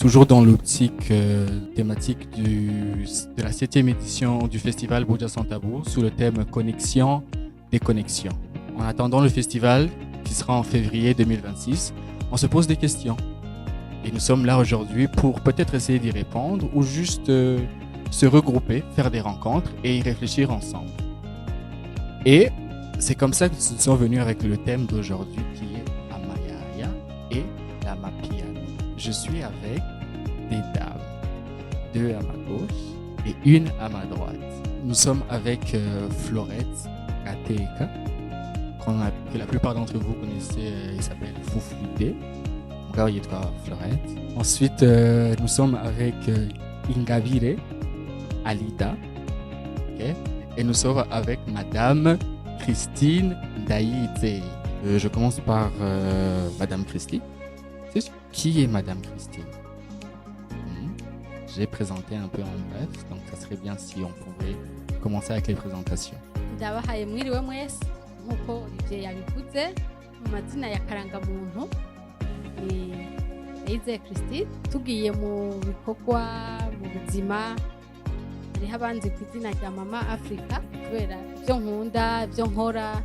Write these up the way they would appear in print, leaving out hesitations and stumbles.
toujours dans l'optique thématique de la 7e édition du festival Buja Sans Tabou sous le thème Connexion, déconnexion. En attendant le festival qui sera en février 2026, on se pose des questions. Et nous sommes là aujourd'hui pour peut-être essayer d'y répondre ou juste se regrouper, faire des rencontres et y réfléchir ensemble. Et c'est comme ça que nous sommes venus avec le thème d'aujourd'hui qui est Amayaya et la Mapiano. Je suis avec des dames, 2 à ma gauche et 1 à ma droite. Nous sommes avec Florette Kateka, que la plupart d'entre vous connaissez, il s'appelle Foufoudé. Regarde toi, Florette. Ensuite, nous sommes avec Ingabire Alida. Okay? Et nous sommes avec Madame Christine Daïdé. Je commence par Madame Christine. Qui est Madame Christine? J'ai présenté un peu en bref, donc ça serait bien si on pouvait commencer avec les présentations. Ndabahaye mwiriwe mwese nkuko Olivier yabivuze mu mazina ya karangamuntu ni Daïdé Christine. Tugiye mu bikorwa mu buzima hariho abanzi ku izina rya Mama Africa kubera ibyo nkunda ibyo nkora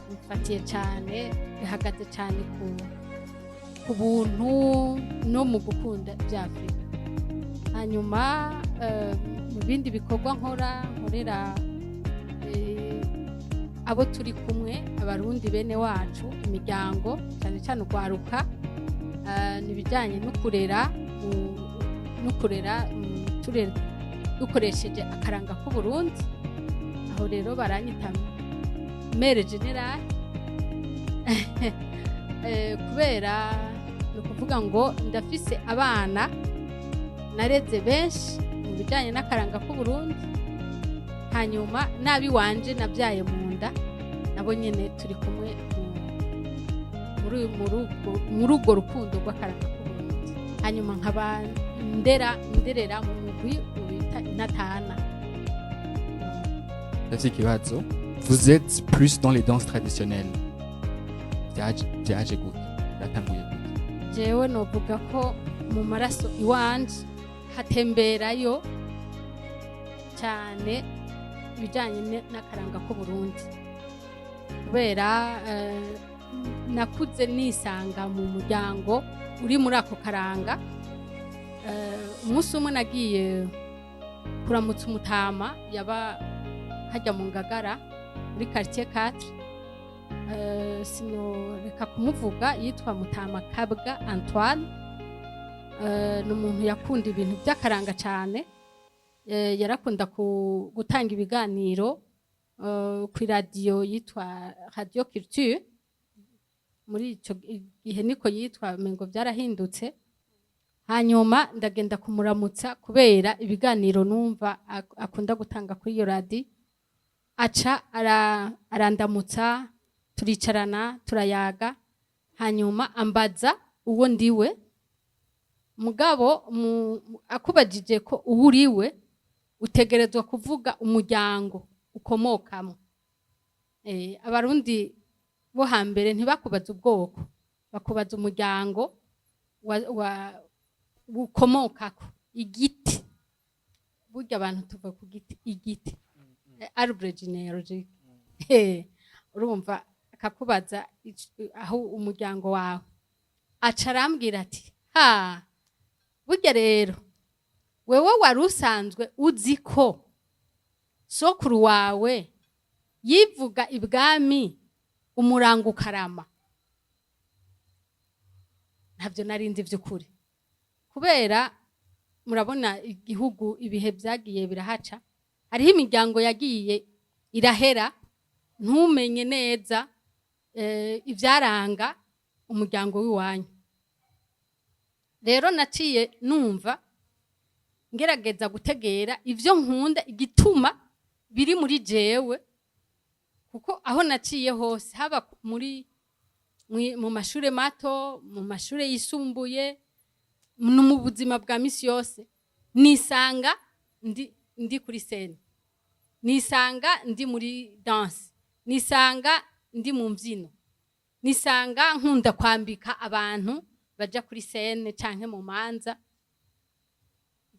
bifatiye cyane bihagaze cyane ku buntu no mu gukunda ibya Afrika. Hanyuma mu bindi bikorwa nkorera abo turi kumwe abarundi bene wacu imiryango cyane cyane urwaruka n'ibijyanye no kurera dukoresheje akaranga k'Uburundi. Aho rero baranyita mere general kubera ni ukuvuga ngo ndafise abana nareze benshi mu bijyanye n'akaranga k'Uburundi, hanyuma n'abiwanje nabyaye mu nda nabo nyine turi kumwe muri urwo rukundo rw'akaranga k'Uburundi. Hanyuma nkaba nderera mu mugwi bita inatana. C'est kibazo. Vous êtes plus dans les danses traditionnelles. Byaje gute? Byatanguye gute? Jewe novuga ko mu maraso iwanje hatemberayo cyane ibijyanye n'akaranga k'Uburundi kubera nakuze nisanga mu muryango uri muri ako karanga. Umunsi umwe nagiye kuramutsa umutama yaba hajya mu Ngagara muri quartier 4, sinoreka kumuvuga, yitwa Mutama Kabwa Antoine. Ni umuntu yakunda ibintu by'akaranga cyane, yarakunda gutanga ibiganiro ku radio yitwa Radio Culture. Muri icyo gihe niko yitwa, mengo byarahindutse. Hanyuma ndagenda kumuramutsa kubera ibiganiro numva akunda gutanga kuri iyo radio. Aca arandamutsa, turicarana turayaga, hanyuma ambaza uwo ndiwe. Mugabo akubajije ko uhuriwe utegerezwa kuvuga umuryango ukomokamo. Abarundi bo hambere ntibakubaza ubwoko, bakubaza umuryango ukomokako. Igiti, burya abantu tuva ku giti, igiti arbre genealogique. Urumva akakubaza aho umuryango wawe. Aca arambwira ati burya rero wewe wari usanzwe uzi ko sokuru wawe yivuga ibwami umurango ukarama? Ntabyo narinzi by'ukuri kubera murabona igihugu ibihe byagiye birahaca, hariho imiryango yagiye irahera ntumenye neza ibyaranga umuryango w'iwanyu. Rero naciye numva ngerageza gutegera ivyo nkunda, igituma biri muri jewe, kuko aho naciye hose haba mu mashure mato, mu mashure yisumbuye, no mu buzima bwa misi yose, nisanga ndi kuri scène, nisanga ndi muri danse, nisanga ndi mu mbyino, nisanga nkunda kwambika abantu baja kuri scène canke mu manza.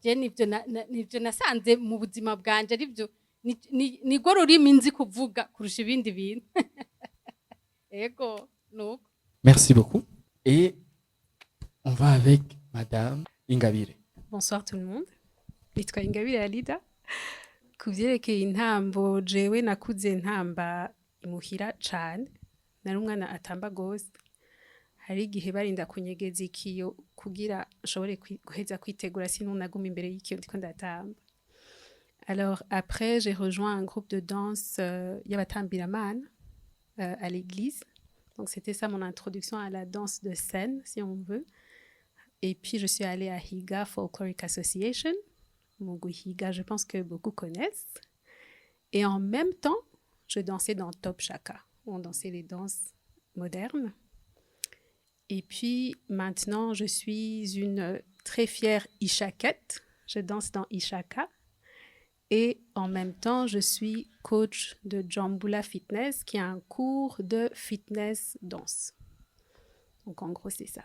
je nivyo nasanze mu buzima bwanje arivyo nigwo rurimi nzi kuvuga kurusha ibindi bintu. Ego nuko. Merci beaucoup. Et on va avec Madame Ingabire. Bonsoir tout le monde. Nitwa Ingabire Alida. Kuvyerekeye intambo jewe nakuze ntamba imuhira cane. Nari umwana atamba gose. Hari igihe barinda kunyegeza ikiyo kugira nshobore guheza kwitegura sinon naguma imbere y'ikiyo ndiko ndatamba. Alors après j'ai rejoint un groupe de danse y'abatambiramana à l'église. Donc c'était ça mon introduction à la danse de scène si on veut. Et puis je suis allée à Higa Folkloric Association. Mugwi Higa, je pense que beaucoup connaissent. Et en même temps, je dansais dans Top Shaka, où on dansait les danses modernes. Et puis maintenant, je suis une très fière Ishakette. Je danse dans Ishaka. Et en même temps, je suis coach de Jambula Fitness, qui est un cours de fitness danse. Donc en gros, c'est ça.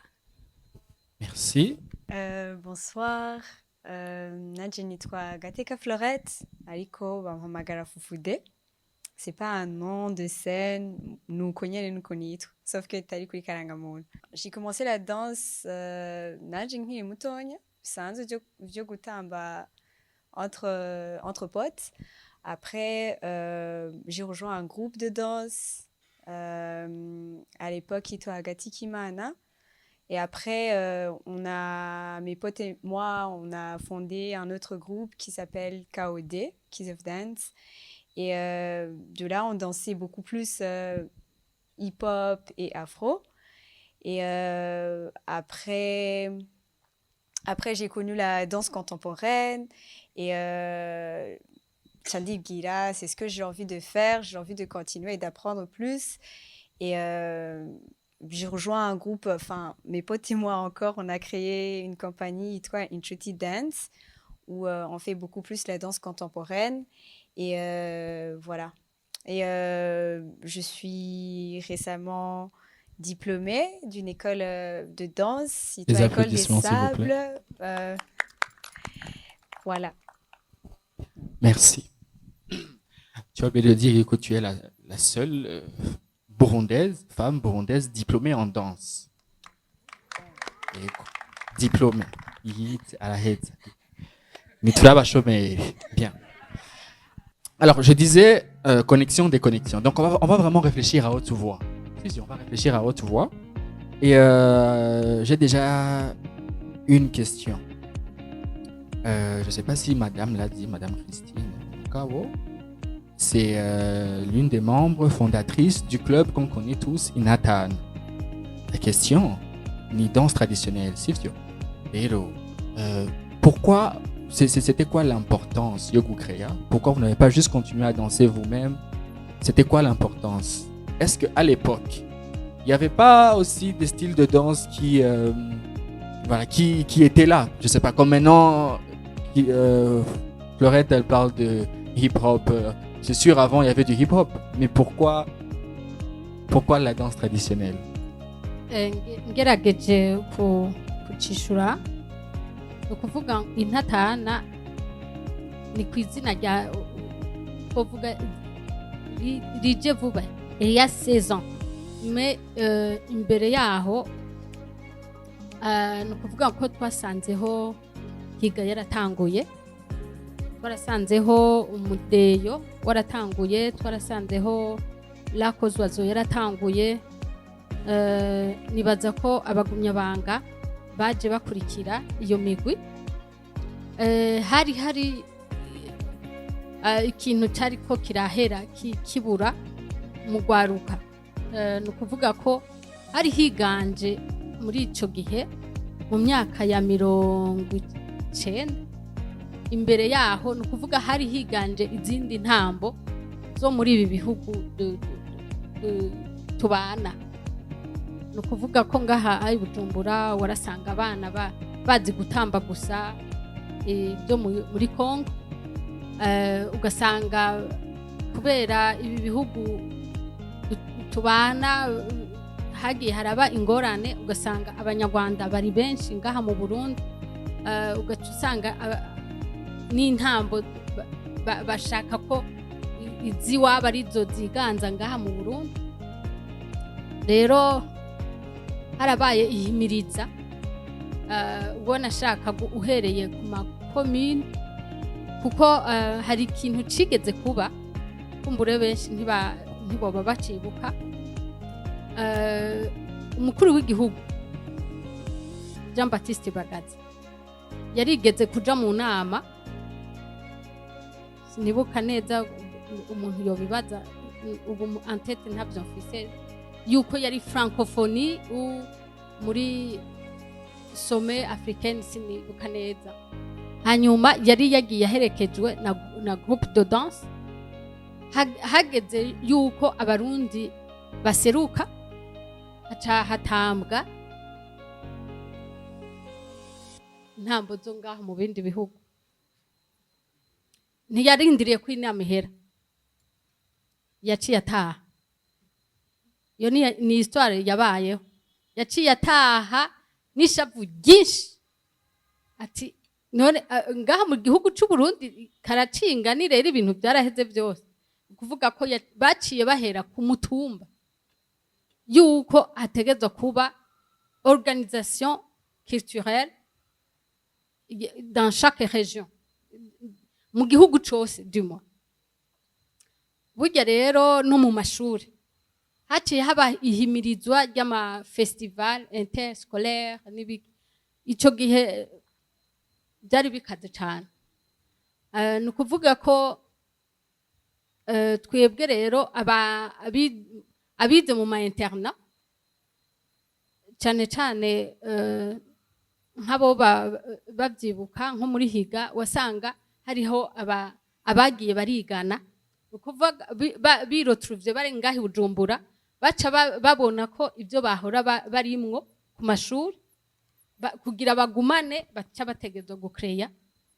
Merci. Bonsoir. Nanje nitwa Gateka Florette, ariko bampamagara Fufude. C'est pas un nom de scène, nuko nyene nuko nitwa, sauf que tari kuri karangamuntu. J'ai commencé la danse nanje nkiri mutonya, bisanzwe byo gutamba entre potes. Après, j'ai rejoint un groupe de danse à l'époque Ito Agati Kimana. Et après, mes potes et moi, on a fondé un autre groupe qui s'appelle KOD, Kids of Dance. Et de là, on dansait beaucoup plus hip-hop et afro. Et après, j'ai connu la danse contemporaine. Et Chandi Gira, c'est ce que j'ai envie de faire. J'ai envie de continuer et d'apprendre plus. Et j'ai rejoint un groupe, enfin, mes potes et moi encore, on a créé une compagnie, Itwa Intuitive Dance, où on fait beaucoup plus la danse contemporaine. Et voilà. Et je suis récemment diplômée d'une école de danse, Itwa École des Sables. Voilà. Merci. Tu as oublié de dire que tu es la seule femme burundaise diplômée en danse. Diplômée. À la head. Bien. Alors, je disais connexion, déconnexion. Donc, on va vraiment réfléchir à haute voix. Si, on va réfléchir à haute voix. Et j'ai déjà une question. Je ne sais pas si Madame l'a dit, Madame Christine Kawo. C'est l'une des membres fondatrices du club qu'on connaît tous, Inatan. La question, ni danse traditionnelle, Sifio. Pero, pourquoi, c'était quoi l'importance, Yogu Kreya? Pourquoi vous n'avez pas juste continué à danser vous-même? C'était quoi l'importance? Est-ce qu'à l'époque, il n'y avait pas aussi des styles de danse qui étaient là? Je ne sais pas, comme maintenant, Florette, elle parle de hip-hop. C'est sûr, avant, il y avait du hip-hop. Mais pourquoi la danse traditionnelle? Ngerageje kucishura ukuvuga intatana ni kwizina rya kuvuga rije vuba ya saison mais imbere yaho nukuvuga ko twasanzeho Higa yaratanguye, twarasanzeho umudeyo waratanguye, twarasanzeho lakozwazo yaratanguye. Nibaza ko abagumyabanga baje bakurikira iyo migwi. Hari ikintu cyari ko kirahera kibura mu gwaruka. Nukuvuga ko hari higanje muri ico gihe mu myaka ya 90 imbere yaho nukuvuga hari higanje izindi ntambo zo muri ibi bihugu tubana. Nukuvuga ko ngaha ari Bujumbura warasanga abana bazi gutamba gusa byo muri Kongo. Ugasanga kubera ibi bihugu tubana hagiye haraba ingorane, ugasanga abanyarwanda bari benshi ngaha mu Burundi. Ugaca usanga n'intambo bashaka ko iziwaba arizo ziganza ngaha mu Burundi. Rero harabaye ihimiriza ubwo nashaka uhereye ku makomine kuko hari ikintu cigeze kuba kumbure benshi ntiboba bacibuka. Umukuru w'igihugu Jean Baptiste Bagaza yarigeze kuja mu nama, sinibuka neza umuntu yobibaza ubu antete ntabyo mfise, yuko yari francophonie muri sommet africaine, sinibuka neza. Hanyuma yari yagiye aherekejwe na groupe de danse. Hageze yuko abarundi baseruka, haca hatambwa intambo zo ngaho mu bindi bihugu. Ntiyarindiriye ko inama ihera, yaciye ataha. Iyo ni histoire yabayeho. Yaciye ataha n'ishavu ryinshi, ati none ngaha mu gihugu cy'u Burundi karacinga, ni rero ibintu byaraheze byose. Kuvuga ko baciye bahera ku mutumba yuko hategezwa kuba organisation culturelle dans chaque région, mu gihugu cyose du moins. Burya rero no mu mashuri haciye haba ihimirizwa ry'ama festival interscolaire n'ibiki. Ico gihe byari bikaze cyane. Ni ukuvuga ko twebwe rero abize mu ma interna cyane cyane nk'abo babyibuka nko muri Higa, wasanga hariho abagiye barigana, ukuvuga birotruvye bari ngahi Bujumbura, baca babona ko ibyo bahora barimwo ku mashuri kugira bagumane, baca bategezwa gucreya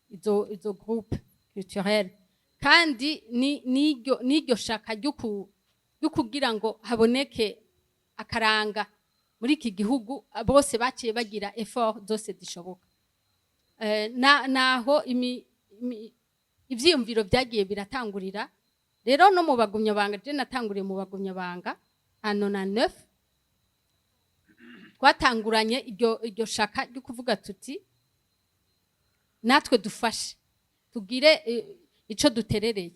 izo groupe culturelle. Kandi n'iryo shaka ryo kugira ngo haboneke akaranga muri iki gihugu, bose baciye bagira effort zose zishoboka. Naho ivyiyumviro byagiye biratangurira. Rero no mu bagumyabanga, je natanguriye mu bagumyabanga hano na 9, twatanguranye iryo shaka ryo kuvuga tuti natwe dufashe tugire ico duterereye.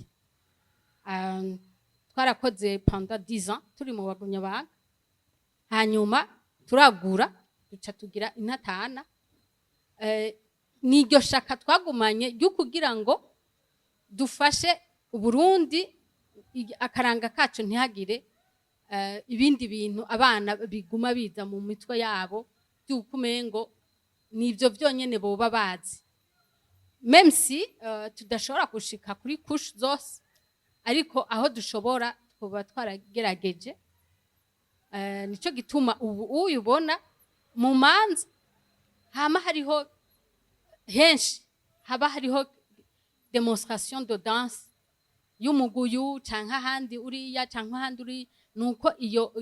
Twarakoze pendant 10 ans turi mu bagumyabanga, hanyuma turagura duca tugira intatana. N'iryo shaka twagumanye ryo kugira ngo dufashe Uburundi akaranga kacu ntihagire ibindi bintu abana biguma biza mu mitwe yabo by'ukumengo nivyo byonyene boba bazi, même si tudashobora gushika kuri couche zose, ariko aho dushobora twoba twaragerageje. Nico gituma ubu uyubona mu manza hama hariho henshi haba hariho démonstration de danse y'umuguyu canke ahandi uriya canke ahandi uri, nuko ivyo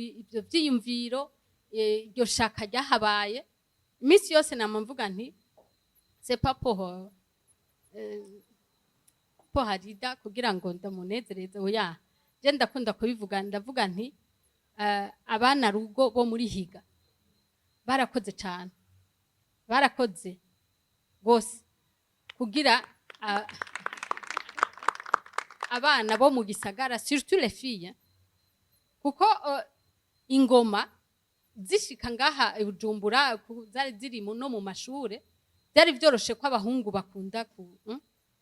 vyiyumviro iryo shaka ryahabaye. Imisi yose nama mvuga nti c'est pas pour Harida kugira ngo ndamunezereze, oya, je ndakunda kubivuga, ndavuga nti abana rugo bo muri Higa barakoze cyane, barakoze gose kugira abana bo mu gisagara, surtout les filles, kuko ingoma zishika ngaha Bujumbura zari ziri no mu mashure, byari byoroshe ko abahungu bakunda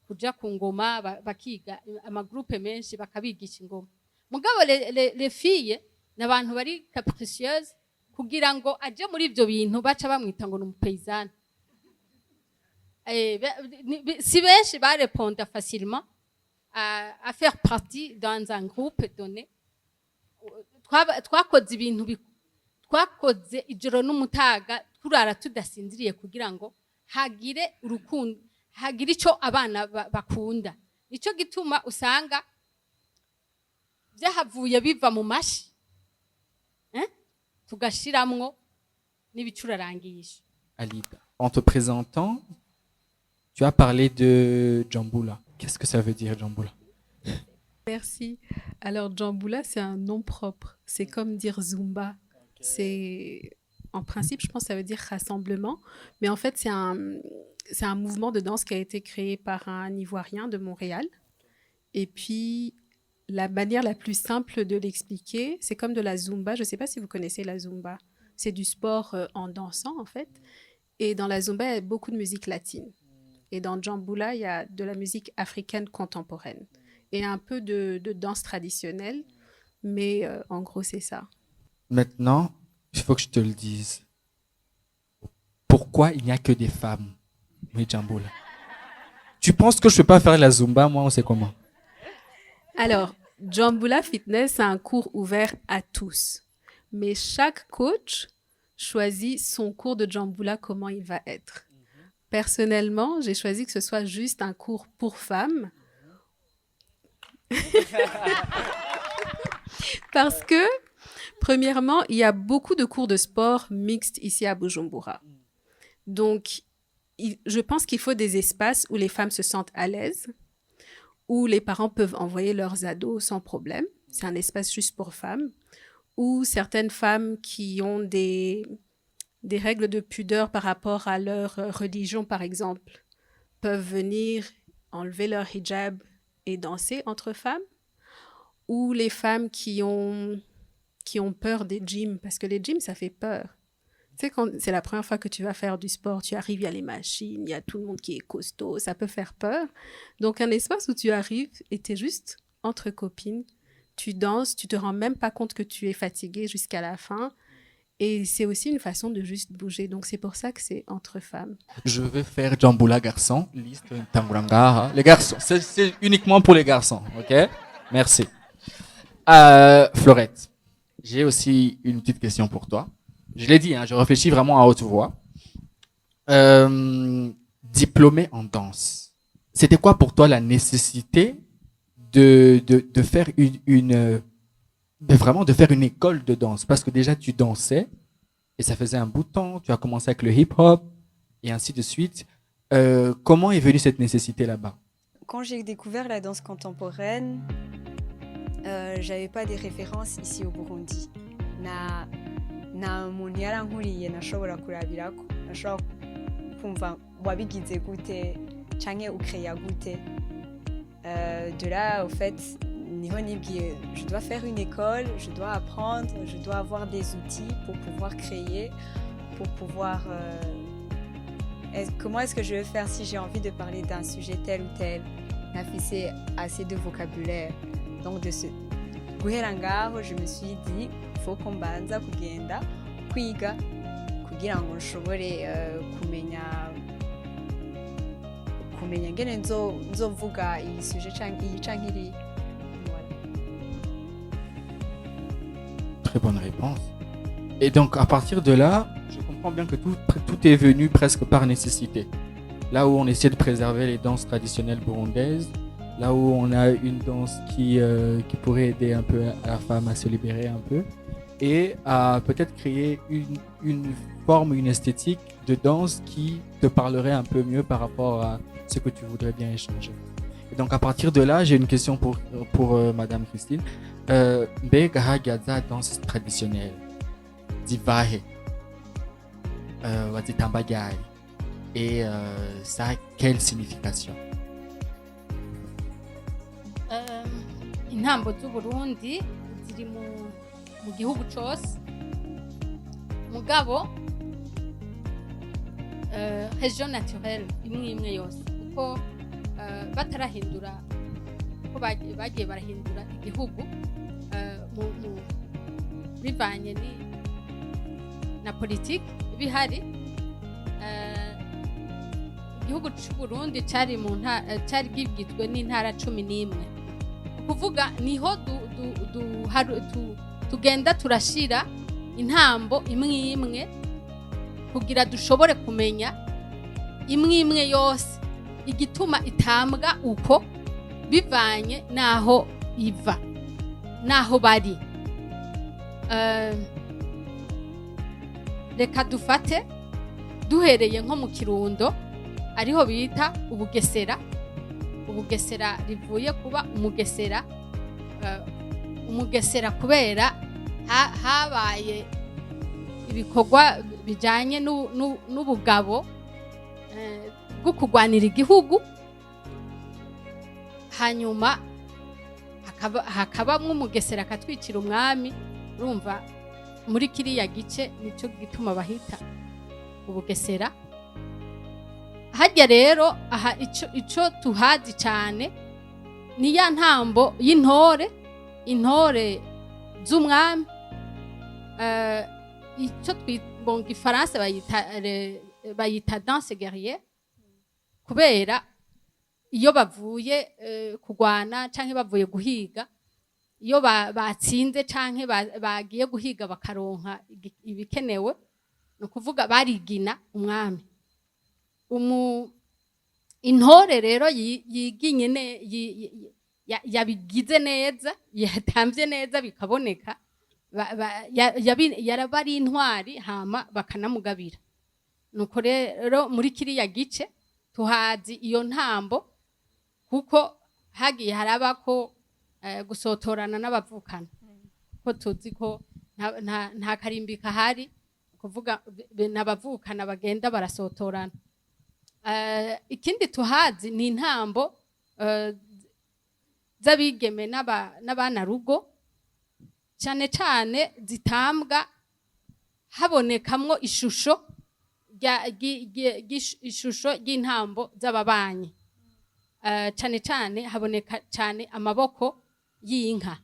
kuja ku ngoma bakiga, amagroupe menshi bakabigisha ingoma. Mugabo les filles n'abantu bari capricieuses, kugira ngo aje muri ibyo bintu baca bamwita ngo n'umupayizane. Si benshi barépondre facilement à faire partie dans un groupe donné. Twakoze ibintu, twakoze ijoro n'umutaga turara tudasinziriye kugira ngo hagire urukundo, hagire ico abana bakunda. Nico gituma usanga byahavuye biva mu mashi tugashiramwo n'ibicurarangisha. Alida, en te présentant, Tu as parlé de Djamboula. Qu'est-ce que ça veut dire, Djamboula? Merci. Alors, Djamboula, c'est un nom propre. C'est comme dire Zumba. C'est, en principe, je pense que ça veut dire rassemblement. Mais en fait, c'est un mouvement de danse qui a été créé par un Ivoirien de Montréal. Et puis, la manière la plus simple de l'expliquer, c'est comme de la Zumba. Je ne sais pas si vous connaissez la Zumba. C'est du sport en dansant, en fait. Et dans la Zumba, il y a beaucoup de musique latine. Et dans Djamboula, il y a de la musique africaine contemporaine. Et un peu de danse traditionnelle. Mais en gros, c'est ça. Maintenant, il faut que je te le dise. Pourquoi il n'y a que des femmes, oui, Djamboula? Tu penses que je ne peux pas faire la Zumba, moi, on sait comment? Alors, Djamboula Fitness, c'est un cours ouvert à tous. Mais chaque coach choisit son cours de Djamboula, comment il va être. Personnellement, j'ai choisi que ce soit juste un cours pour femmes. Parce que, premièrement, il y a beaucoup de cours de sport mixtes ici à Bujumbura. Donc, je pense qu'il faut des espaces où les femmes se sentent à l'aise, où les parents peuvent envoyer leurs ados sans problème. C'est un espace juste pour femmes. Ou certaines femmes qui ont des règles de pudeur par rapport à leur religion, par exemple, peuvent venir enlever leur hijab et danser entre femmes. Ou les femmes qui ont peur des gyms, parce que les gyms, ça fait peur. Tu sais, quand c'est la première fois que tu vas faire du sport, tu arrives, il y a les machines, il y a tout le monde qui est costaud, ça peut faire peur. Donc, un espace où tu arrives et tu es juste entre copines, tu danses, tu te rends même pas compte que tu es fatiguée jusqu'à la fin. Et c'est aussi une façon de juste bouger. Donc, c'est pour ça que c'est entre femmes. Je vais faire Djamboula garçon, liste Tanguranga. Les garçons, c'est uniquement pour les garçons, ok? Merci. Florette, j'ai aussi une petite question pour toi. Je l'ai dit, hein, je réfléchis vraiment à haute voix. Diplômée en danse, c'était quoi pour toi la nécessité de faire vraiment de faire une école de danse? Parce que déjà tu dansais et ça faisait un bout de temps, tu as commencé avec le hip-hop et ainsi de suite. Comment est venue cette nécessité là-bas? Quand j'ai découvert la danse contemporaine, j'avais pas des références ici au Burundi. Na muntu yarankuriye nashobora kurabirako, nashobora kumva wabigize gute canke ukreya gute. De là, au fait, je dois faire une école, je dois apprendre, je dois avoir des outils pour pouvoir créer, pour pouvoir... comment est-ce que je vais faire si j'ai envie de parler d'un sujet tel ou tel? N'afficher assez de vocabulaire. Donc, de ce guhera ngaho, je me suis dit, il faut qu'on banza kugenda kwiga kugira ngo nshobore kumenya ngene nzovuga iyi sujet canke iri. Très bonne réponse. Et donc, à partir de là, je comprends bien que tout est venu presque par nécessité. Là où on essaie de préserver les danses traditionnelles burundaises, là où on a une danse qui pourrait aider un peu à la femme à se libérer un peu, et à peut-être créer une forme, une esthétique de danse qui te parlerait un peu mieux par rapport à ce que tu voudrais bien échanger. Et donc, à partir de là, j'ai une question pour Madame Christine. Mbega hagaza danse traditionnelle zivahe wazitambagaye et ça a quelle signification? Intambo z'Uburundi ziri mu gihugu cose mugabo région naturelle imwe yose kuko batarahindura ko bagiye barahindura igihugu bivanye na politique bihari. Igihugu cy'u Burundi cyari gigizwe n'intara 11. Kuvuga niho tugenda turashira intambo imwe kugira dushobore kumenya imwe yose igituma itambwa uko bivanye naho iva naho bari. Reka dufate duhereye nko mu Kirundo ariho bita ubugesera. Ubugesera rivuye kuba umugesera, umugesera kubera habaye ibikorwa bijanye n'ubugabo bwo kurwanira igihugu, hanyuma hakabamwo umugesera akatwicira umwami. Urumva muri kiriya gice nico gituma bahita ubugesera. Harya rero aha ico tuhazi cyane ni ya ntambo y'intore, intore z'umwami, ico twibonga ifaransa bayita danse guerrière, kubera iyo bavuye kugwana canke bavuye guhiga, iyo batsinze canke bagiye guhiga bakaronka ibikenewe, no kuvuga barigina umwami. Intore rero yiginye yabigize neza, yatamvye neza bikaboneka, yaraba ari intwari hama bakanamugabira. Nuko rero muri kiriya gice tuhazi iyo ntambo, kuko hagiye harabako gusotorana n'abavukana, ko tuzi ko nta karimbi kahari, kuvuga n'abavukana bagenda barasotorana. Ikindi tuhazi ni intambo z'abigeme n'abana rugo, cyane cyane zitambwa habonekamwo ishusho y'intambo z'ababanyi. Cyane cyane haboneka cyane amaboko y'inka,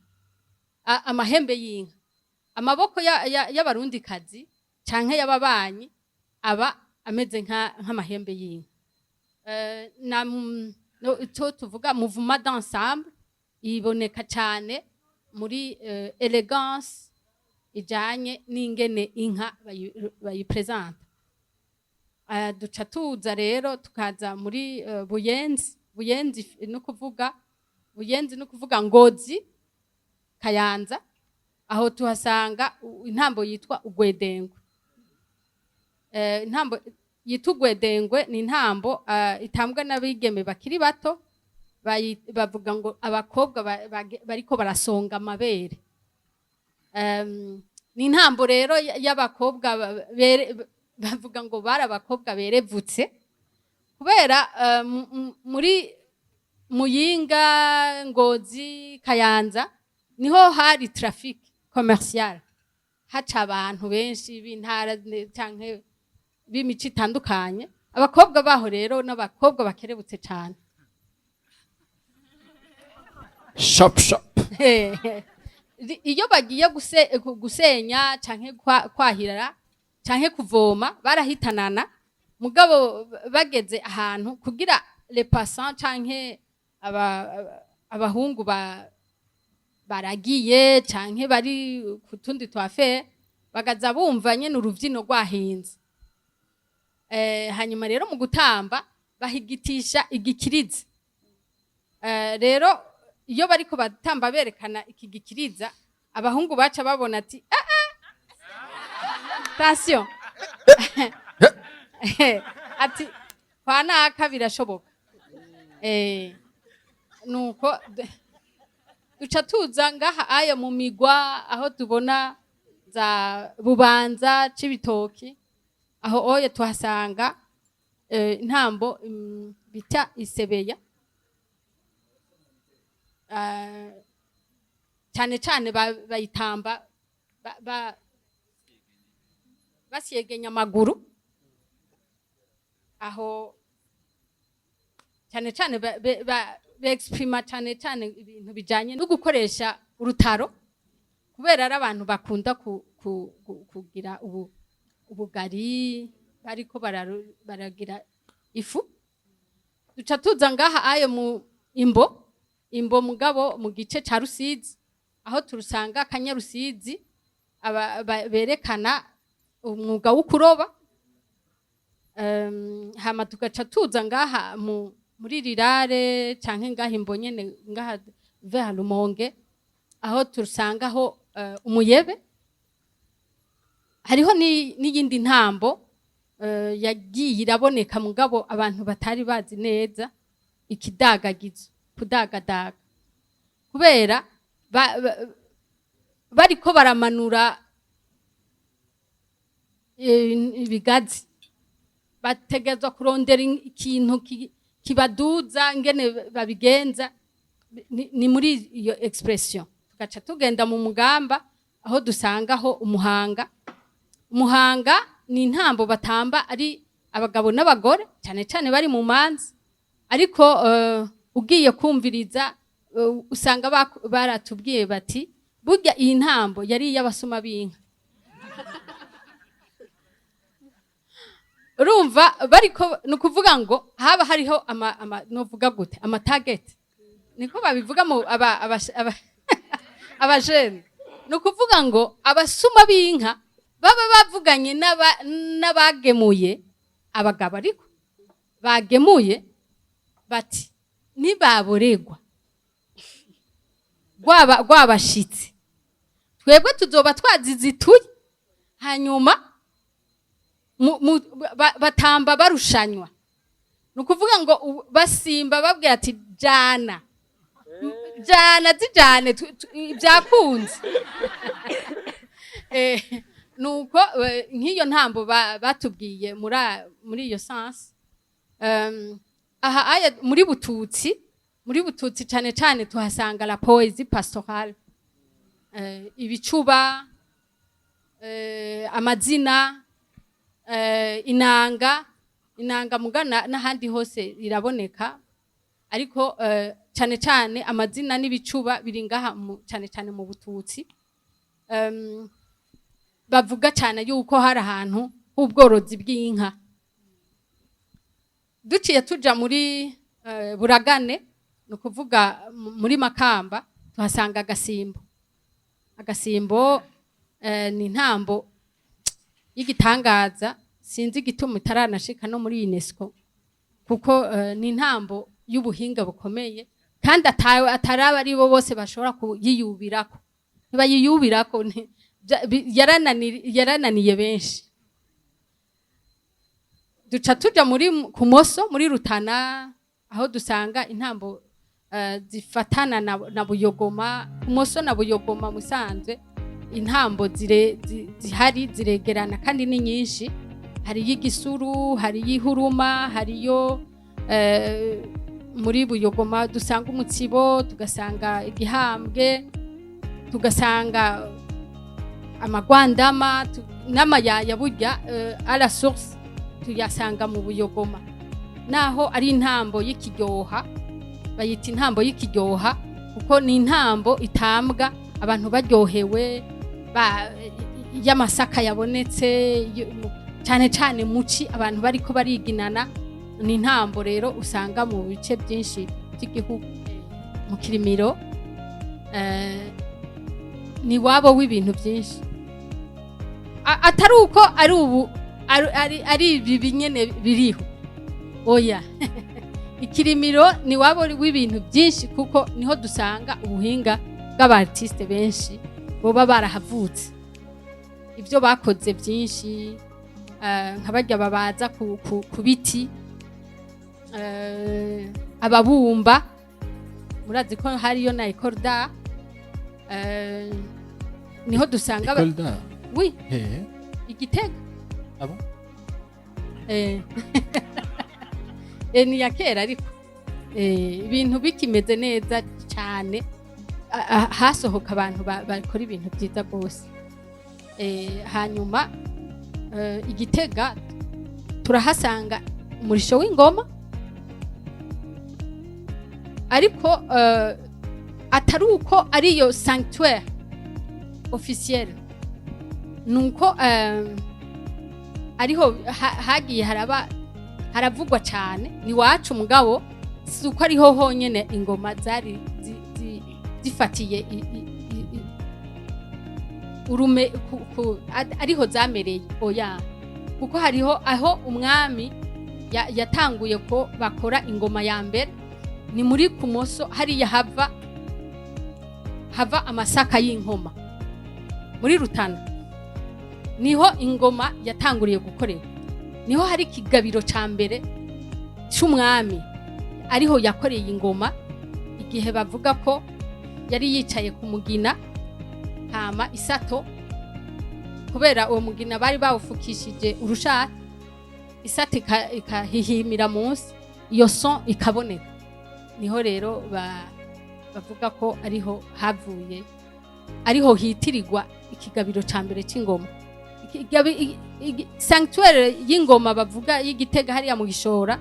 amahembe y'inka. Amaboko y'abarundikazi canke y'ababanyi aba ameze nk'amahembe y'inka. Icyo tuvuga mouvement d'ensemble iboneka cyane muri elegance ijanye n'ingene inka bayipresenta. Duca tuza rero tukaza muri Buyenzi. Buyenzi no kuvuga Ngozi, Kayanza, aho tuhasanga intambo yitwa Ugwedengwe. Intambo yitwa Ugwedengwe ni intambo itambwa n'abigeme bakiri bato, bavuga ngo abakobwa bariko barasonga amabere. Ni intambo rero y'abakobwa bavuga ngo bari abakobwa berevutse, kubera muri Muyinga, Ngozi, Kayanza niho hari traffic commercial, haca abantu benshi b'intara canke b'imico itandukanye. Abakobwa baho rero n'abakobwa bakerebutse cyane. Shop iyo bagiye gusenya canke kwahirara canke kuvoma barahitanana, mugabo bageze ahantu kugira les passants canke abahungu baragiye canke bari kutundi twafe, bagaza bumva nyene uruvyino rwahinze. Hanyuma rero mu gutamba bahigitisha igikiriza. Rero iyo bariko batamba berekana ikigikiriza, abahungu baca babona ati attention ati kwa naka birashoboka. Nuko duca tuza ngaha aya mu migwa, aho tubona za Bubanza, Cibitoki, aho oye tuhasanga intambo bita Isebeya. Cyane cyane bayitamba basyegenya amaguru, aho cyane cyane exprima cyane cyane ibintu bijanye no gukoresha urutaro, kubera ari abantu bakunda kugira ubugari bariko baragira ifu. Duca tuza ngaha ayo mu imbo mugabo mu gice ca Rusizi, aho turusanga Kanyarusizi berekana umwuga wo kuroba. Hama tugaca tuza ngaha muri Rirare canke ngaha imbonyene ngaha vers Rumonge, aho turusangaho umuyebe. Hariho n'iyindi ntambo yagiye iraboneka mugabo abantu batari bazi neza ikidagagizo kudagadaga kubera bariko baramanura ibigazi bategezwa kurondera ikintu kibaduza ngene babigenza ni muri iyo expression tugaca tugenda mu mugamba aho dusangaho umuhanga ni intambo batamba ari abagabo n'abagore cyane cyane bari mu manzi ariko ugiye kumviriza usanga baratubwiye bati burya iyi ntambo yari iy'abasuma b'inka urumva bariko nukuvuga ngo haba hariho novuga gute target niko babivuga mu abajene nukuvuga ngo abasuma b'inka baba bavuganye n'abagemuye abagabo ariko bagemuye bati nibaboregwa rwabashitse twebwe tuzoba twazizituye hanyuma batamba barushanywa nukuvuga ngo basimba babwira ati jana zijane byakunze nuko nk'iyo ntambo batubwiye muri iyo sense aha muri bututsi cyane cyane tuhasanga la poésie pastorale ibicuba amazina inanga mugana n'ahandi hose iraboneka ariko cyane cyane amazina n'ibicuba biri ngaha cyane cyane mu bututsi bavuga cyane yuko hari ahantu h'ubworozi bw'inka duciye tuja muri buragane ni ukuvuga muri makamba tuhasanga agasimbo ni intambo y'igitangaza sinzi igituma itaranashika no muri UNESCO kuko ni intambo y'ubuhinga bukomeye kandi ataraba ari bo bose bashobora kuyiyubirako ntibayiyubirako yarananiye benshi duca tuja muri kumoso muri Rutana aho dusanga intambo zifatana na Buyogoma kumoso na Buyogoma musanzwe intambo zihari ziregerana kandi ni nyinshi hari y'igisuru hari y'ihuruma hari yo muri Buyogoma dusanga umutsibo tugasanga igihambwe tugasanga amagwandama n'amayaya burya à la source tuyasanga mu Buyogoma naho ari intambo y'ikiryoha bayita intambo y'ikiryoha kuko ni intambo itambwa abantu baryohewe y'amasaka yabonetse cyane cyane muci abantu bariko bariginana ni intambo rero usanga mu bice byinshi by'igihugu mu Kirimiro ni wabo w'ibintu byinshi atari uko ari ubu ari ibi nyene biriho oya Ikirimiro ni wabo w'ibintu byinshi kuko niho dusanga ubuhinga bw'abartiste benshi boba barahavutse ibyo bakoze byinshi nk'abarya babaza ku biti ababumba murazi ko hariyo na école d'art niho dusanga école d'art oui Igitega ah bon ni ya kera ariko ibintu bikimeze neza cyane hasohoka abantu bakora ibintu byiza rwose hanyuma Igitega turahasanga umurisho w'ingoma ariko atari uko ariyo sanctuaire officielle nuko ariho hagiye haravugwa cyane ni wacu mugabo si uko ariho honyene ingoma zari zifatiye urume ariho zamereye oya kuko hariho aho umwami yatanguye ko bakora ingoma ya mbere ni muri kumoso hariya hava amasaka y'inkoma muri Rutana niho ingoma yatanguriye gukorera niho hari ikigabiro ca mbere c'umwami ariho yakoreye ingoma igihe bavuga ko yari yicaye ku mugina hama isato kubera uwo mugina bari bawufukishije urushati isato ikahihimira munsi iyo son ikaboneka niho rero bavuga ko ariho havuye ariho hitirirwa ikigabiro ca mbere c'ingoma sanctuaire y'ingoma bavuga y'Igitega hariya mu Gishora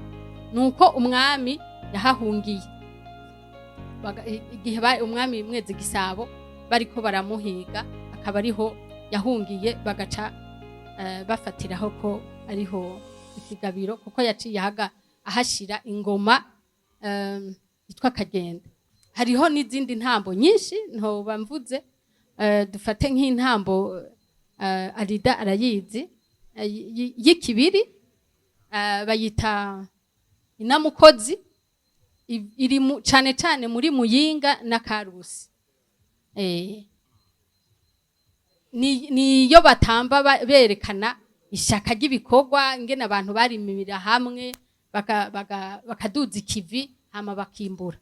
nuko umwami yahahungiye igihe umwami Mwezi Gisabo bariko baramuhiga akaba ariho yahungiye bagaca bafatiraho ko ariho ikigabiro kuko yaciye ahashira ingoma yitwa Kagenda. Hariho n'izindi ntambo nyinshi ntoba mvuze dufate nk'intambo Alida arayizi y'ikibiri bayita inamukozi iri cane cane muri Muyinga na Karusi niyo batamba berekana ishaka ry'ibikorwa ingene abantu barimira hamwe bakaduza ikivi hama bakimbura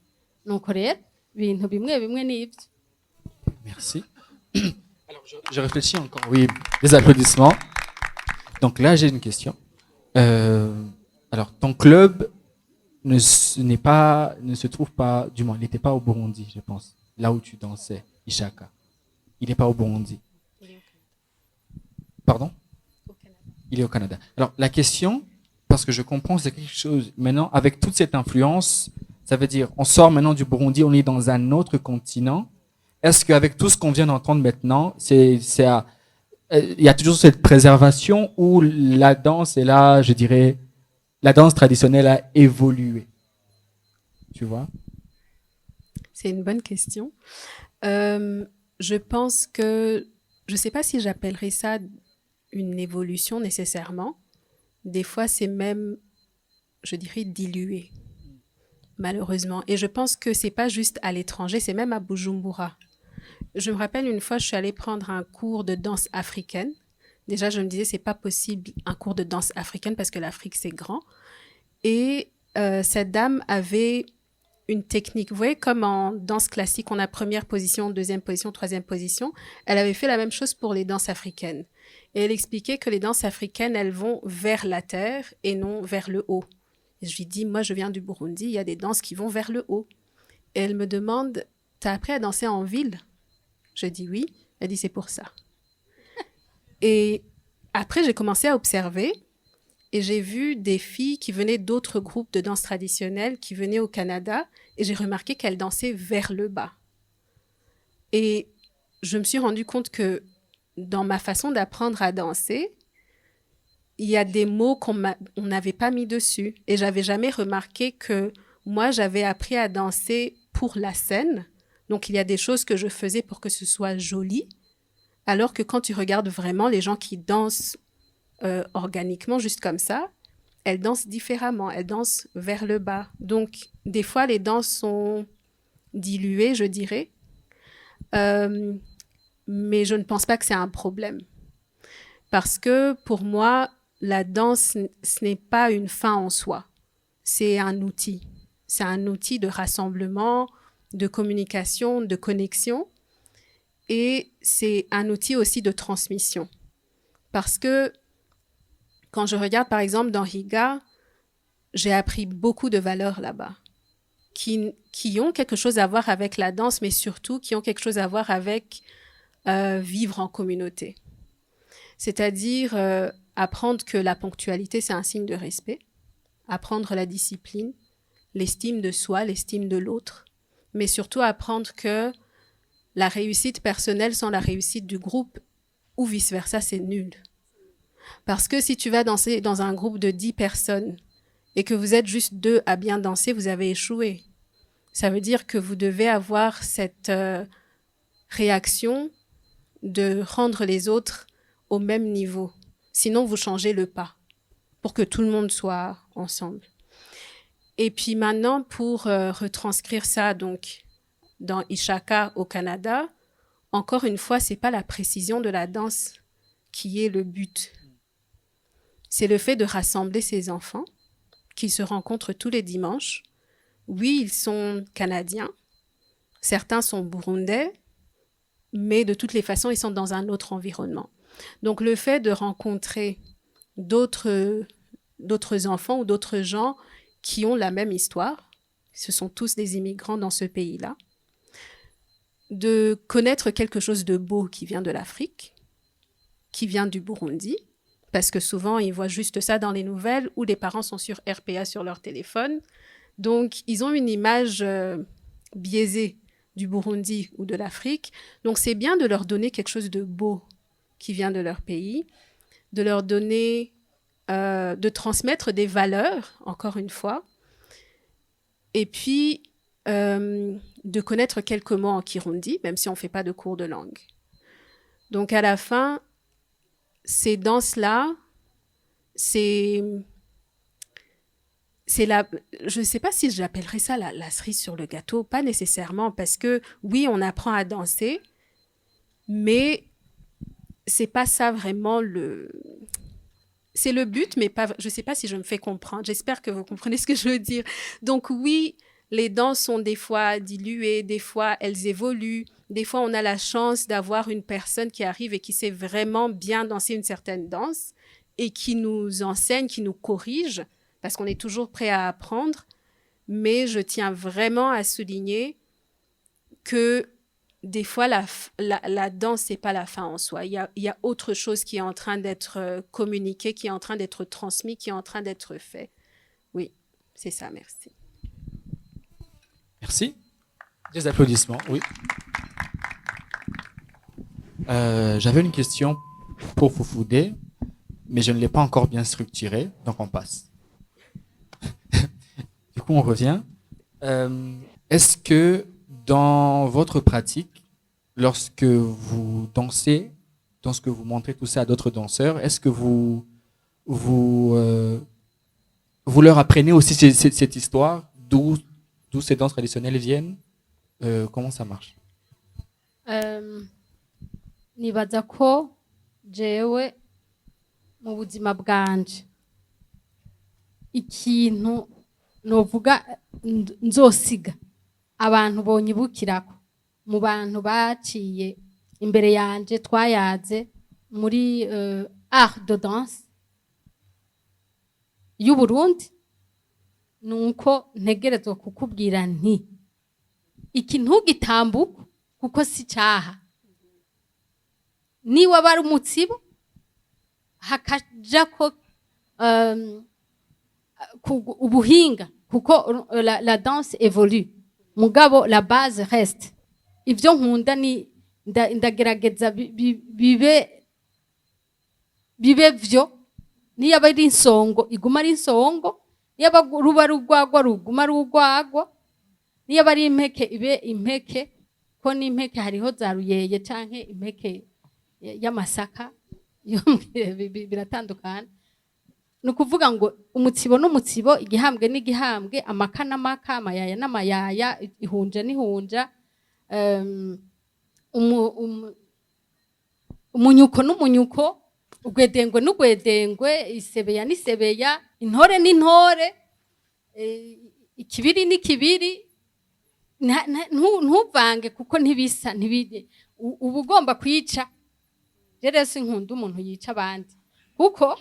nuko rero ibintu bimwe bimwe n'ibyo. Merci. Alors, je réfléchis encore. Oui, des applaudissements. Donc là, j'ai une question. Alors, ton club ne se trouve pas, du moins, il n'était pas au Burundi, je pense, là où tu dansais, Ishaka. Il n'est pas au Burundi. Pardon? Au Canada. Il est au Canada. Alors, la question, parce que je comprends, c'est quelque chose, maintenant, avec toute cette influence, ça veut dire, on sort maintenant du Burundi, on est dans un autre continent. Est-ce qu'avec tout ce qu'on vient d'entendre maintenant, il y a toujours cette préservation où la danse est là, je dirais, la danse traditionnelle a évolué? Tu vois? C'est une bonne question. Je pense que, je ne sais pas si j'appellerais ça une évolution nécessairement. Des fois, c'est même, je dirais, dilué, malheureusement. Et je pense que c'est pas juste à l'étranger, c'est même à Bujumbura. Je me rappelle une fois, je suis allée prendre un cours de danse africaine. Déjà, je me disais, c'est pas possible un cours de danse africaine parce que l'Afrique, c'est grand. Et cette dame avait une technique. Vous voyez, comme en danse classique, on a première position, deuxième position, troisième position. Elle avait fait la même chose pour les danses africaines. Et elle expliquait que les danses africaines, elles vont vers la terre et non vers le haut. Et je lui dis, moi, je viens du Burundi, il y a des danses qui vont vers le haut. Et elle me demande, t'as appris à danser en ville? Je dis oui. Elle dit, c'est pour ça. Et après, j'ai commencé à observer et j'ai vu des filles qui venaient d'autres groupes de danse traditionnelle qui venaient au Canada et j'ai remarqué qu'elles dansaient vers le bas. Et je me suis rendu compte que dans ma façon d'apprendre à danser, il y a des mots qu'on n'avait pas mis dessus. Et j'avais jamais remarqué que moi, j'avais appris à danser pour la scène. Donc, il y a des choses que je faisais pour que ce soit joli. Alors que quand tu regardes vraiment les gens qui dansent organiquement, juste comme ça, elles dansent différemment. Elles dansent vers le bas. Donc, des fois, les danses sont diluées, je dirais. Mais je ne pense pas que c'est un problème. Parce que pour moi, la danse, ce n'est pas une fin en soi. C'est un outil. C'est un outil de rassemblement, de communication, de connexion. Et c'est un outil aussi de transmission. Parce que quand je regarde, par exemple, dans Riga, j'ai appris beaucoup de valeurs là-bas qui ont quelque chose à voir avec la danse, mais surtout qui ont quelque chose à voir avec vivre en communauté. C'est-à-dire apprendre que la ponctualité, c'est un signe de respect, apprendre la discipline, l'estime de soi, l'estime de l'autre, mais surtout apprendre que la réussite personnelle sans la réussite du groupe ou vice-versa, c'est nul. Parce que si tu vas danser dans un groupe de 10 personnes et que vous êtes juste 2 à bien danser, vous avez échoué. Ça veut dire que vous devez avoir cette réaction de rendre les autres au même niveau. Sinon, vous changez le pas pour que tout le monde soit ensemble. Et puis maintenant, pour retranscrire ça donc dans Ishaka au Canada, encore une fois, c'est pas la précision de la danse qui est le but. c'est le fait de rassembler ces enfants qui se rencontrent tous les dimanches. Oui, ils sont canadiens, certains sont burundais, mais de toutes les façons, ils sont dans un autre environnement. Donc, le fait de rencontrer d'autres enfants ou d'autres gens qui ont la même histoire, ce sont tous des immigrants dans ce pays-là, de connaître quelque chose de beau qui vient de l'Afrique, qui vient du Burundi, parce que souvent, ils voient juste ça dans les nouvelles ou les parents sont sur RPA sur leur téléphone. Donc, ils ont une image biaisée du Burundi ou de l'Afrique. Donc, c'est bien de leur donner quelque chose de beau qui vient de leur pays, de leur donner, de transmettre des valeurs, encore une fois, et puis de connaître quelques mots en Kirundi, même si on ne fait pas de cours de langue. Donc, à la fin, ces danses-là, c'est la, je ne sais pas si j'appellerais ça la cerise sur le gâteau, pas nécessairement, parce que oui, on apprend à danser, mais c'est pas ça vraiment c'est le but, mais pas, je ne sais pas si je me fais comprendre. J'espère que vous comprenez ce que je veux dire. Donc oui, les danses sont des fois diluées, des fois elles évoluent, des fois on a la chance d'avoir une personne qui arrive et qui sait vraiment bien danser une certaine danse et qui nous enseigne, qui nous corrige, parce qu'on est toujours prêt à apprendre. Mais je tiens vraiment à souligner que des fois, la danse, ce n'est pas la fin en soi. Il y a autre chose qui est en train d'être communiqué, qui est en train d'être transmis, qui est en train d'être fait. Oui, c'est ça, merci. Merci. Des applaudissements, oui. J'avais une question pour Fufudé, mais je ne l'ai pas encore bien structurée, donc on passe. Du coup, on revient. Est-ce que dans votre pratique, lorsque vous dansez, lorsque vous montrez tout ça à d'autres danseurs, est-ce que vous leur apprenez aussi cette histoire, d'où ces danses traditionnelles viennent? Comment ça marche? nibaza ko jewe mu buzima bwanje ikintu novuga nzosiga abantu bonyibukirako mu bantu baciye imbere yanje twayaze muri art de danse y'u Burundi nuko ntegerezwa kukubwira nti iki ntugitambuka kuko si cyaha niba bari umutsibo hakaja ko ubuhinga kuko la danse évolue mugabo la base reste ivyo nkunda ni ndagerageza bibe vyo niyo bari insongo iguma ari insongo niyo ruba rugwagwa ruguma rugwagwa niyo bari impeke ibe impeke ko n'impeke hariho za ruyeye canke impeke y'amasaka biratandukana ni ukuvuga ngo umutsibo n'umutsibo igihambwe n'igihambwe amaka n'amaka amayaya n'amayaya ihunja n'ihunja umunyuko n'umunyuko ugwedengwe n'ugwedengwe isebeya n'isebeya intore n'intore ikibiri n'ikibiri ntuvange kuko ntibisa uba ugomba kwica rero sinkunda umuntu yica abandi kuko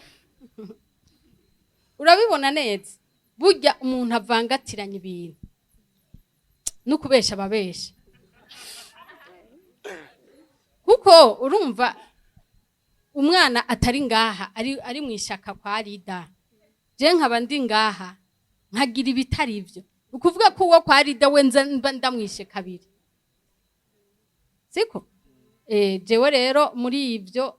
urabibona neza burya umuntu avangatiranya ibintu no kubesha ababesha kuko urumva umwana atari ngaha ari mu ishaka kwa rida je nkaba ndi ngaha nkagira ibitari ivyo ukuvuga ko uwo kwa rida we ndamwishe kabiri siko jewe rero muri ivyo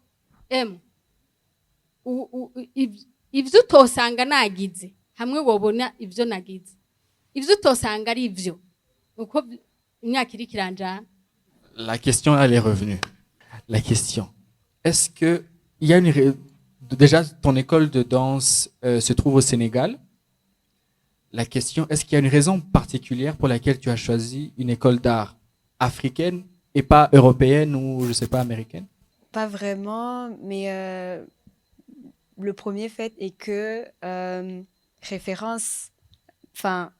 ivyo utosanga nagize hamwe wobona ivyo nagize ivyo utosanga ari ivyo uko imyaka iri kiranjana. La question elle est revenue. La question, est-ce que il y a déjà ton école de danse se trouve au Sénégal? La question, est-ce qu'il y a une raison particulière pour laquelle tu as choisi une école d'art africaine et pas européenne ou je sais pas américaine? Pas vraiment, mais le premier fait est que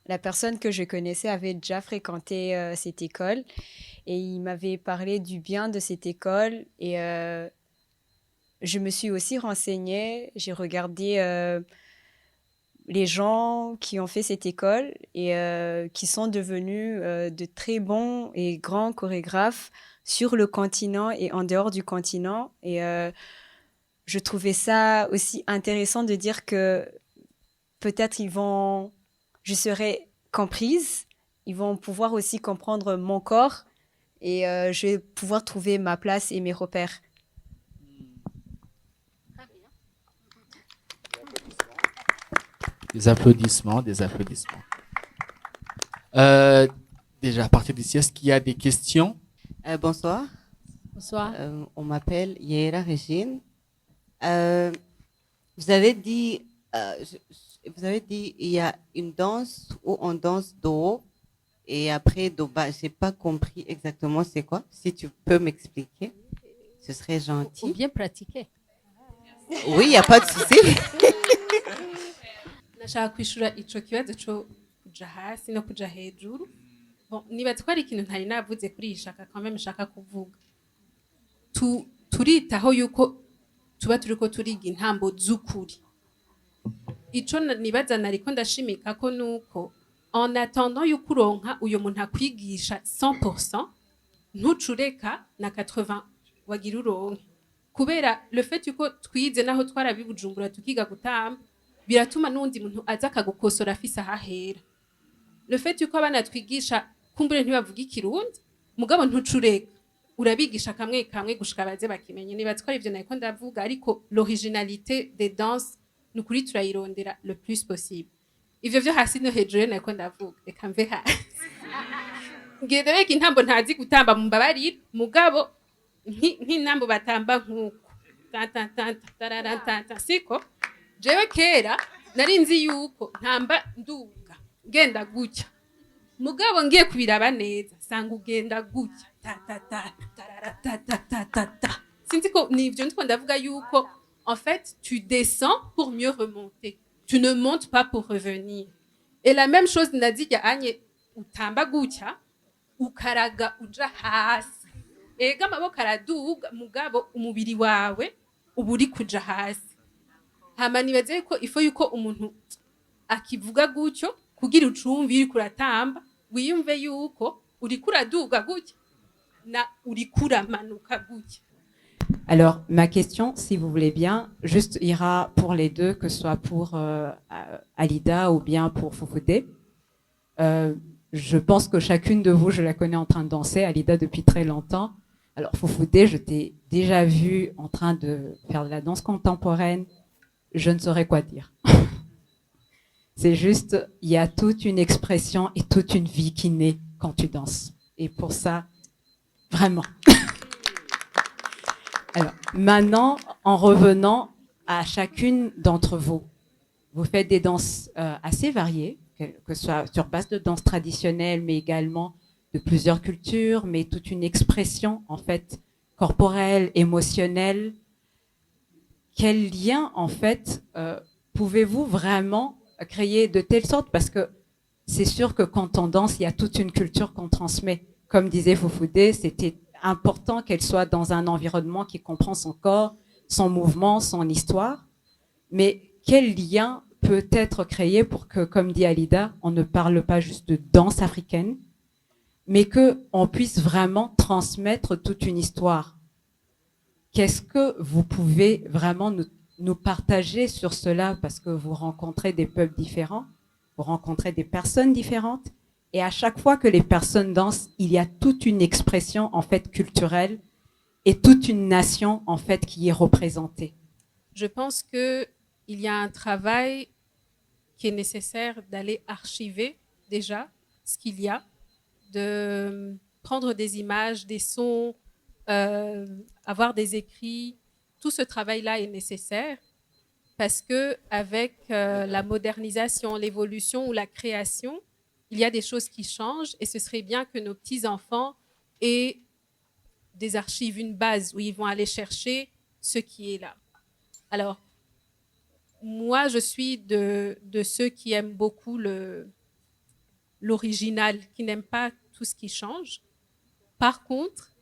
la personne que je connaissais avait déjà fréquenté cette école et il m'avait parlé du bien de cette école et je me suis aussi renseignée, j'ai regardé les gens qui ont fait cette école et qui sont devenus de très bons et grands chorégraphes sur le continent et en dehors du continent. Et je trouvais ça aussi intéressant de dire que peut-être je serai comprise, ils vont pouvoir aussi comprendre mon corps et je vais pouvoir trouver ma place et mes repères. Des applaudissements, des applaudissements. Déjà, à partir d'ici, est-ce qu'il y a des questions? Bonsoir. Bonsoir. On m'appelle Yera Régine. Vous avez dit, il y a une danse où on danse dos haut et après dos bas. J'ai pas compris exactement c'est quoi. Si tu peux m'expliquer, ce serait Ou gentil. bien pratiquer. Oui, il n'y a pas de souci. nashaka kwishura ico kibazo cyo kuja hasi no kuja hejuru. Bon, nibaza ko ari ikintu ntari navuze kuri iyi shaka quand même shaka kuvuga. Turitaho yuko tuba turiko turiga intambo z'ukuri. Ico nibaza nariko ndashimika ko nuko en attendant yuko uronka uyo muntu akwigisha 100%, ntucureka na 80 wagira uronke. Kubera le fait yuko twize naho twarabibujumbura tukiga gutamba biratuma n'undi muntu aza akagukosora afise ahahera. Le fait yuko abana twigisha kumbure ntibavuga ikirundi mugabo ntucureka urabigisha kamwe kamwe gushika baze bakimenye. Nibaza ko ari ivyo nariko ndavuga ariko l'originalité des danses nukuri turayirondera le plus possible. Ivyo vyo hasi no hejuru nariko ndavuga reka mve hasi. Ngedebeka intambo ntazi gutamba mu mbabarira mugabo nk'intambo batamba nk'uko ta siko jewe kera nari nzi yuko ntamba nduga ngenda gutya mugabo ngiye kubiraba neza sanga ugenda gutya ta sinzi ko nivyo ndiko ndavuga yuko en fait tu descends pour mieux remonter, tu ne montes pas pour revenir. Et la même chose ndazijya anye utamba gutya ukaraga uja hasi ega amaboko araduga mugabo umubiri wawe uba uri kuja hasi. Hama nibaze ko ifo yuko umuntu akivuga gutyo kugira ucumve iri kuratamba wiyumve yuko uri kuraduga gutya na uri kuramanuka gutya. Alors, ma question, si vous voulez bien, juste ira pour les deux, que ce soit pour Alida ou bien pour Fofodé. Je pense que chacune de vous, je la connais en train de danser, Alida depuis très longtemps. Alors, Fofodé, je t'ai déjà vu en train de faire de la danse contemporaine. Je ne saurais quoi dire. C'est juste, il y a toute une expression et toute une vie qui naît quand tu danses. Et pour ça, vraiment. Alors, maintenant, en revenant à chacune d'entre vous, vous faites des danses assez variées, que ce soit sur base de danse traditionnelle, mais également de plusieurs cultures, mais toute une expression, en fait, corporelle, émotionnelle. Quel lien, en fait, pouvez-vous vraiment créer de telle sorte? Parce que c'est sûr que quand on danse, il y a toute une culture qu'on transmet. Comme disait Foufoudé, c'était important qu'elle soit dans un environnement qui comprend son corps, son mouvement, son histoire. Mais quel lien peut être créé pour que, comme dit Alida, on ne parle pas juste de danse africaine, mais qu'on puisse vraiment transmettre toute une histoire? Qu'est-ce que vous pouvez vraiment nous partager sur cela? Parce que vous rencontrez des peuples différents, vous rencontrez des personnes différentes, et à chaque fois que les personnes dansent, il y a toute une expression en fait culturelle et toute une nation en fait qui est représentée. Je pense que il y a un travail qui est nécessaire d'aller archiver déjà ce qu'il y a, de prendre des images, des sons, avoir des écrits. Tout ce travail-là est nécessaire parce que avec la modernisation, l'évolution ou la création, il y a des choses qui changent et ce serait bien que nos petits-enfants aient des archives, une base où ils vont aller chercher ce qui est là. Alors, moi, je suis de ceux qui aiment beaucoup l'original, qui n'aiment pas tout ce qui change. Par contre,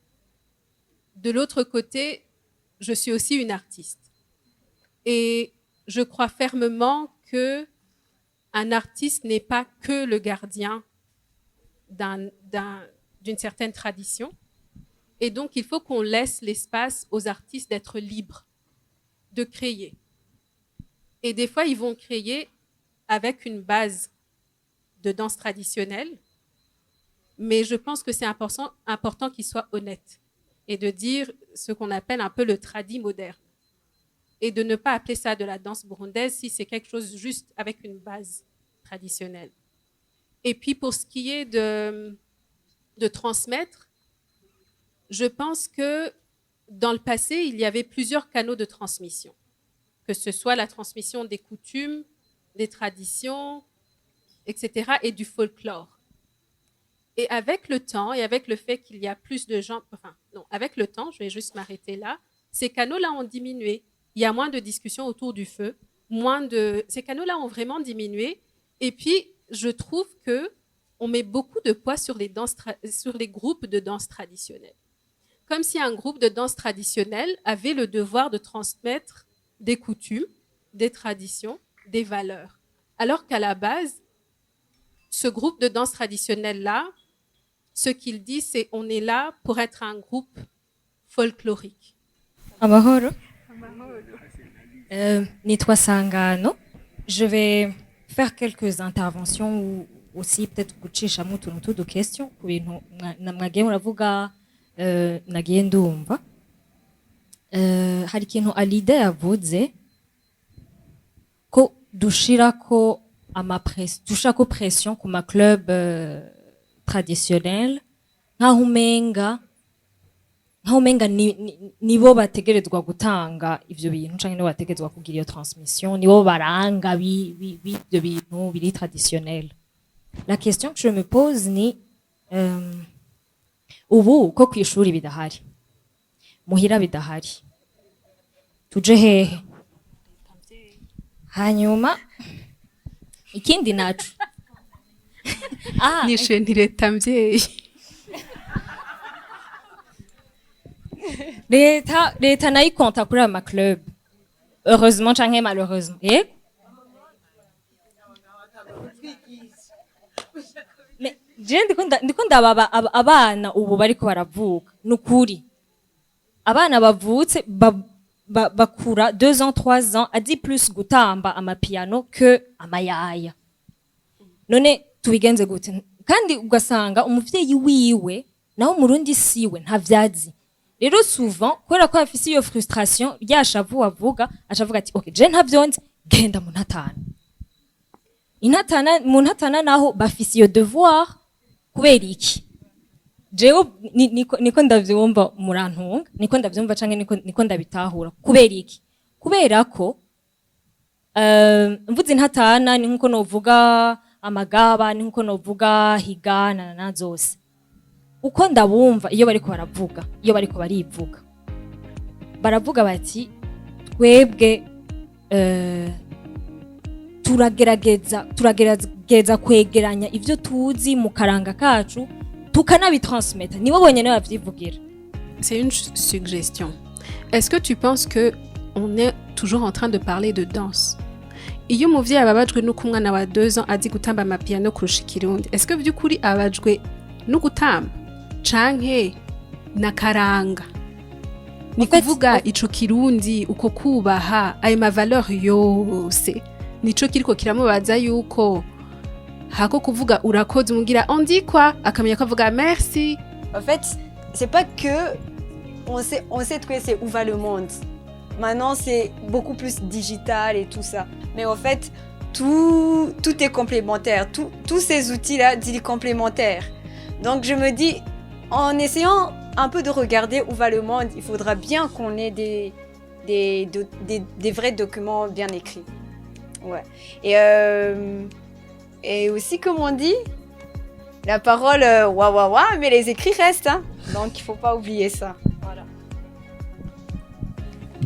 de l'autre côté, je suis aussi une artiste. Et je crois fermement que un artiste n'est pas que le gardien d'une certaine tradition. Et donc, il faut qu'on laisse l'espace aux artistes d'être libres, de créer. Et des fois, ils vont créer avec une base de danse traditionnelle, mais je pense que c'est important qu'ils soient honnêtes et de dire ce qu'on appelle un peu le tradi moderne et de ne pas appeler ça de la danse burundaise si c'est quelque chose juste avec une base traditionnelle. Et puis, pour ce qui est de transmettre, je pense que dans le passé, il y avait plusieurs canaux de transmission, que ce soit la transmission des coutumes, des traditions, etc., et du folklore. Et avec le temps, et avec le fait qu'il y a plus de gens, avec le temps, je vais juste m'arrêter là, ces canaux-là ont diminué. Il y a moins de discussions autour du feu, ces canaux-là ont vraiment diminué. Et puis, je trouve qu'on met beaucoup de poids sur les groupes de danse traditionnels. Comme si un groupe de danse traditionnelle avait le devoir de transmettre des coutumes, des traditions, des valeurs. Alors qu'à la base, ce groupe de danse traditionnelle-là, ce qu'il dit, c'est on est là pour être un groupe folklorique. Amahoro. Nitwa Sangano. Je vais faire quelques interventions ou aussi peut-être gucishamo utuntu de questions ku bintu mwagiye muravuga nagiye ndumva. Hari ikintu Alida yavuze ko dushirako dushirako pression ku ma club traditionnel nkaho umenga nibo bategerezwa gutanga ivyo bintu canke nibo bategerezwa kugira iyo transmission, nibo baranga b'ivyo bintu biri traditionnel. La question que je me pose ni ubu ko kw'ishuri bidahari, muhira bidahari, tuje hehe? Hanyuma ikindi naco nishe nti leta mvyeyi leta nayo ikonta kuri ama club, heureusement canke malheureusement. Je ndiko ndaba abana ubu bariko baravuka nukuri, abana bavutse bakura 2 ans 3 ans adi plus gutamba amapiano que amayaya. None tubigenze gute? Kandi ugasanga umuvyeyi wiwe naho murundi siwe ntavyazi. Rero souvent kubera ko afise iyo frustration ryashavu avuga acavuga ati okay je ntavyonze genda mu ntatana. Mu ntatana naho bafise iyo devoir kubera iki? Jewe niko ndavyumva murantunga, niko ndavyumva canke niko ndabitahura. Kubera iki? Kubera ko mvuze ntatana ni nkuko novuga amagaba, ni nkuko novuga higana na zose. Uko ndabumva iyo bariko baravuga, iyo bariko barivuga, baravuga bati twebwe turagerageza kwegeranya ivyo tuzi mu karanga kacu tukanabitransmettre. Nibo bonyene bavyivugira. C'est une suggestion. Est-ce que tu penses que on est toujours en train de parler de danse? Iyo umuvyeyi ababajwe nuko umwana wa 2 ans azi gutamba amapiano kurusha ikirundi, est-ce que vy'ukuri ababajwe no gutamba canke na karanga? Ni kuvuga ico kirundi uko kubaha ayo ma valeur yose nico kiriko kiramubaza yuko hako kuvuga urakoze umugira on dit quoi akamenya ko avuga merci. En fait, c'est pas que on sait que c'est où va le monde. Maintenant, c'est beaucoup plus digital et tout ça. Mais en fait, tout est complémentaire. Tous ces outils-là, ils sont complémentaires. Donc, je me dis, en essayant un peu de regarder où va le monde, il faudra bien qu'on ait des vrais documents bien écrits. Ouais. Et aussi, comme on dit, la parole, mais les écrits restent. Hein. Donc, il ne faut pas oublier ça. Voilà.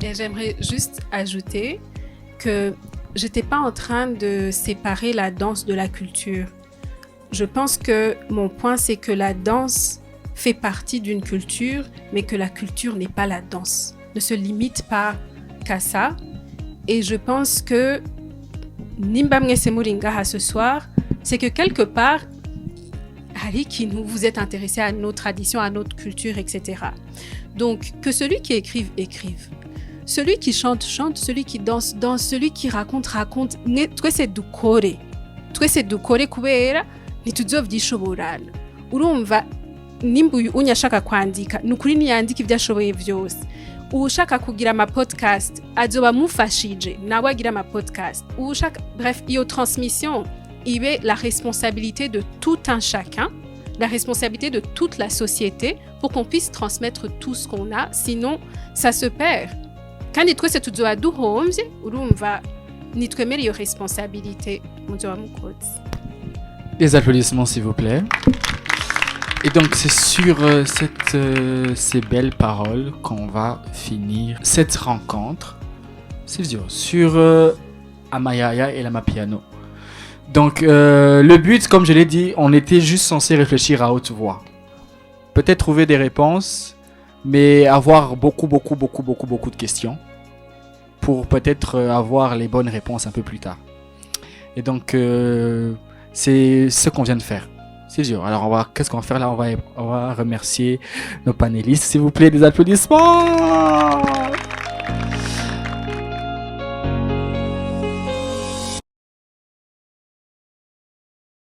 Et j'aimerais juste ajouter que j'étais pas en train de séparer la danse de la culture. Je pense que mon point, c'est que la danse fait partie d'une culture, mais que la culture n'est pas la danse, ne se limite pas qu'à ça. Et je pense que Nimba Mwese Muringaha ce soir, c'est que quelque part, Ali, qui vous êtes intéressé à nos traditions, à notre culture, etc. Donc, que celui qui écrive, écrive. Celui qui chante, chante. Celui qui danse, danse. Celui qui raconte, raconte. Twese dukore. Twese dukore kubera ntituzovyishoborana. Urumva nimba uyu unyashaka kwandika nukuri niyandika ivyo ashoboye vyose. Ushaka kugira ama podcast azoba mufashije nawe agira ama podcast. Ushaka bref, iyo transmission ibe la responsabilité de tout un chacun, la responsabilité de toute la société pour qu'on puisse transmettre tout ce qu'on a, sinon ça se perd. Kandi twese tuzoba duhomvye urumva nitwemere iyo responsabilité muzoba mukoze. Des applaudissements, s'il vous plaît. Et donc, c'est sur ces belles paroles qu'on va finir cette rencontre. C'est sur Amayaya et l'Amapiano. Donc, le but, comme je l'ai dit, on était juste censé réfléchir à haute voix. Peut-être trouver des réponses, mais avoir beaucoup de questions pour peut-être avoir les bonnes réponses un peu plus tard. Et donc, c'est ce qu'on vient de faire. C'est sûr. Alors, qu'est-ce qu'on va faire là? On va remercier nos panélistes. S'il vous plaît, des applaudissements.